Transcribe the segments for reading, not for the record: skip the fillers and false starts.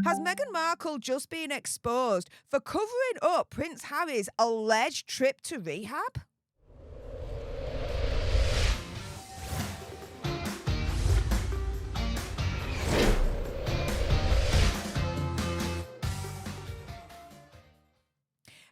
Has Meghan Markle just been exposed for covering up Prince Harry's alleged trip to rehab?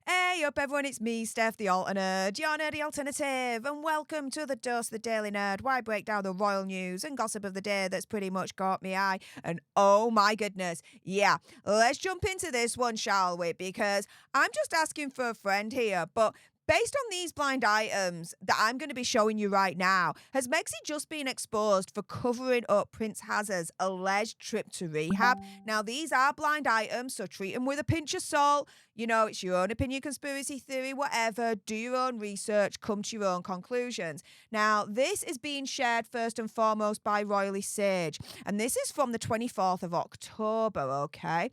Hey up everyone, it's me, Stef The Alter Nerd, your nerdy alternative, and welcome to the Dose of the Daily Nerd, where I break down the royal news and gossip of the day that's pretty much caught me eye. And oh my goodness, yeah, let's jump into this one, shall we? Because I'm just asking for a friend here, but based on these blind items that I'm going to be showing you right now, has Megxie just been exposed for covering up Prince Harry's alleged trip to rehab? Now, these are blind items, so treat them with a pinch of salt. You know, it's your own opinion, conspiracy theory, whatever. Do your own research, come to your own conclusions. Now, this is being shared first and foremost by Royally Sage, and this is from the 24th of October, okay?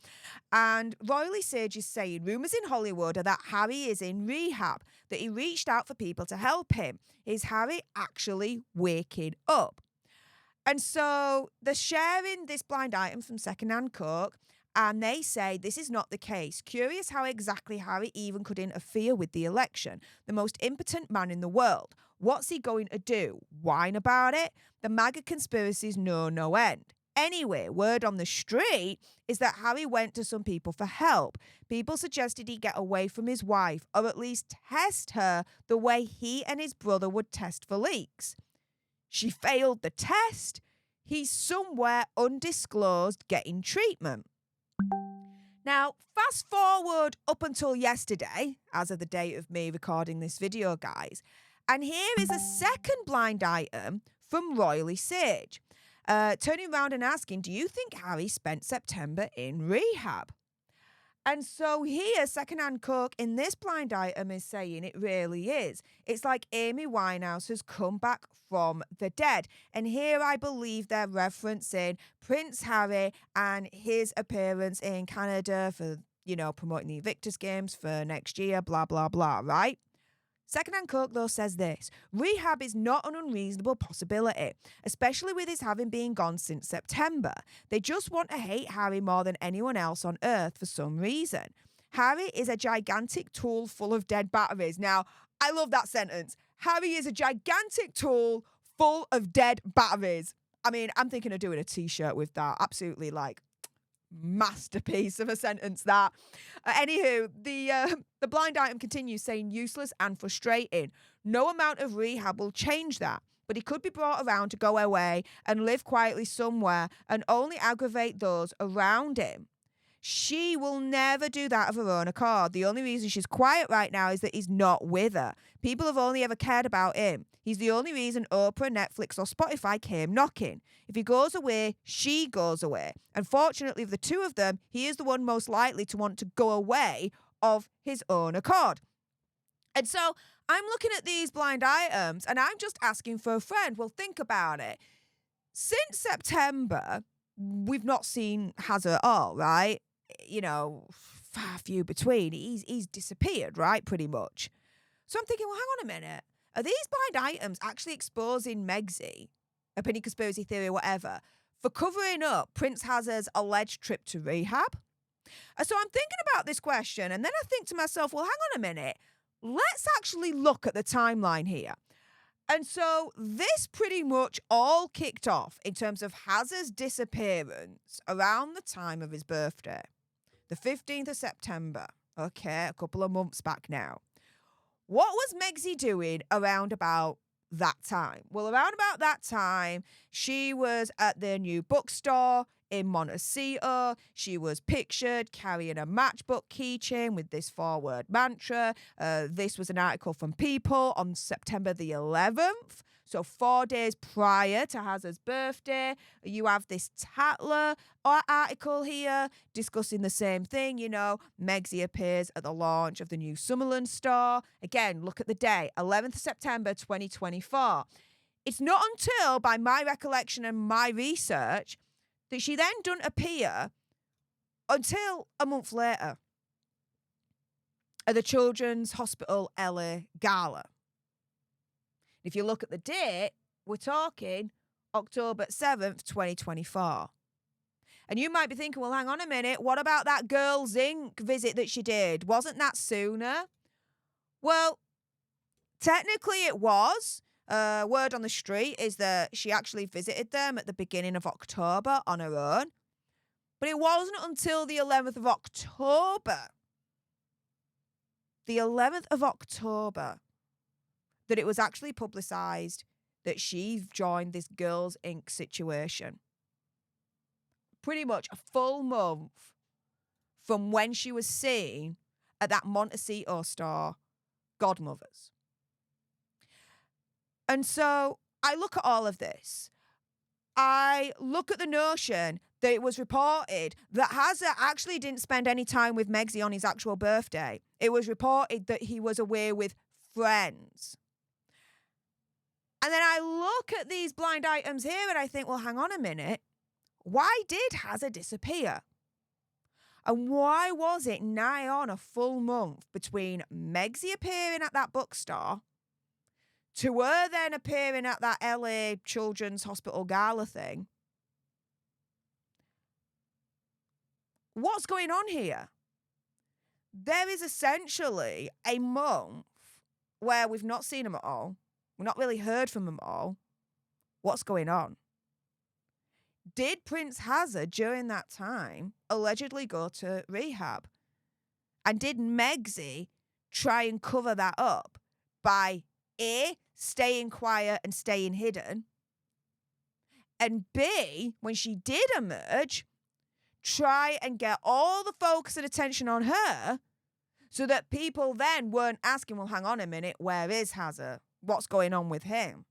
And Royally Sage is saying rumours in Hollywood are that Harry is in rehab, that he reached out for people to help him. Is Harry actually waking up? And so they're sharing this blind item from Secondhand Coke, and they say this is not the case. Curious how exactly Harry even could interfere with the election. The most impotent man in the world. What's he going to do? Whine about it? The MAGA conspiracies know no end. Anyway, word on the street is that Harry went to some people for help. People suggested he get away from his wife, or at least test her the way he and his brother would test for leaks. She failed the test. He's somewhere undisclosed getting treatment. Now, fast forward up until yesterday, as of the date of me recording this video, guys, and here is a second blind item from Royally Sage. Turning around and asking, do you think Harry spent September in rehab? And so here, Secondhand Coke in this blind item is saying it really is. It's like Amy Winehouse has come back from the dead. And here I believe they're referencing Prince Harry and his appearance in Canada for, promoting the Invictus Games for next year, blah, blah, blah, right? Secondhand Coke, though, says this. Rehab is not an unreasonable possibility, especially with his having been gone since September. They just want to hate Harry more than anyone else on earth for some reason. Harry is a gigantic tool full of dead batteries. Now, I love that sentence. Harry is a gigantic tool full of dead batteries. I mean, I'm thinking of doing a t-shirt with that. Absolutely, masterpiece of a sentence that. Anywho, the blind item continues saying useless and frustrating. No amount of rehab will change that, but he could be brought around to go away and live quietly somewhere and only aggravate those around him. She will never do that of her own accord. The only reason she's quiet right now is that he's not with her. People have only ever cared about him. He's the only reason Oprah, Netflix, or Spotify came knocking. If he goes away, she goes away. And fortunately, of the two of them, he is the one most likely to want to go away of his own accord. And so I'm looking at these blind items and I'm just asking for a friend. Well, think about it. Since September, we've not seen Hazard at all, right? Far few between. He's disappeared, right? Pretty much. So I'm thinking, well, hang on a minute. Are these blind items actually exposing Megxie, opinion, conspiracy theory, whatever, for covering up Prince Harry's alleged trip to rehab? So I'm thinking about this question, and then I think to myself, well, hang on a minute. Let's actually look at the timeline here. And so this pretty much all kicked off in terms of Hazard's disappearance around the time of his birthday, the 15th of September. Okay, a couple of months back now. What was Megxie doing around about that time? Well, around about that time, she was at their new bookstore in Montecito. She was pictured carrying a matchbook keychain with this forward mantra. This was an article from People on September the 11th. So 4 days prior to Hazard's birthday, you have this Tatler article here discussing the same thing. Megxie appears at the launch of the new Summerlin store. Again, look at the day, 11th September 2024. It's not until, by my recollection and my research, that she then doesn't appear until a month later at the Children's Hospital LA Gala. If you look at the date, we're talking October 7th, 2024. And you might be thinking, well, hang on a minute, what about that Girls Inc. visit that she did? Wasn't that sooner? Well, technically it was. Word on the street is that she actually visited them at the beginning of October on her own. But it wasn't until the 11th of October, that it was actually publicised that she joined this Girls Inc. situation. Pretty much a full month from when she was seen at that Montecito store, Godmothers. And so I look at all of this. I look at the notion that it was reported that Hazza actually didn't spend any time with Megxie on his actual birthday. It was reported that he was away with friends. And then I look at these blind items here and I think, well, hang on a minute. Why did Hazza disappear? And why was it nigh on a full month between Megxie appearing at that bookstore to her then appearing at that LA Children's Hospital Gala thing? What's going on here? There is essentially a month where we've not seen them at all. We've not really heard from them all. What's going on? Did Prince Hazza, during that time, allegedly go to rehab? And did Megxie try and cover that up by A, staying quiet and staying hidden, and B, when she did emerge, try and get all the focus and attention on her so that people then weren't asking, well, hang on a minute, where is Hazza? What's going on with him?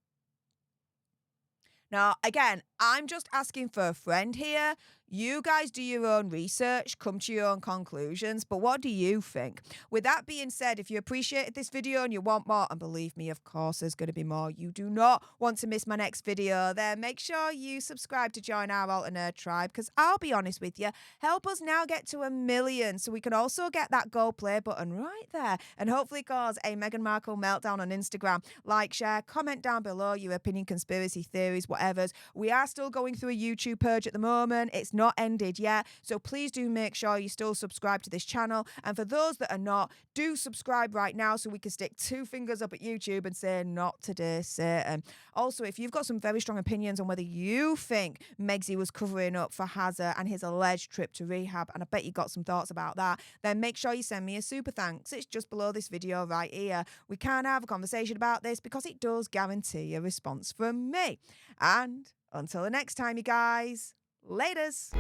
Now, again, I'm just asking for a friend here. You guys do your own research, come to your own conclusions, but what do you think? With that being said, if you appreciated this video and you want more, and believe me, of course, there's going to be more. You do not want to miss my next video, then make sure you subscribe to join our Alter Nerd tribe, because I'll be honest with you, help us now get to 1 million so we can also get that go play button right there and hopefully cause a Meghan Markle meltdown on Instagram. Like, share, comment down below your opinion, conspiracy theories, whatever's. We are still going through a YouTube purge at the moment. It's not ended yet, so please do make sure you still subscribe to this channel, and for those that are not, do subscribe right now so we can stick 2 fingers up at YouTube and say not today, Satan. Also, if you've got some very strong opinions on whether you think Megxie was covering up for Hazza and his alleged trip to rehab, and I bet you got some thoughts about that, then make sure you send me a super thanks. It's just below this video right here. We can have a conversation about this because it does guarantee a response from me. And until the next time, you guys, laters.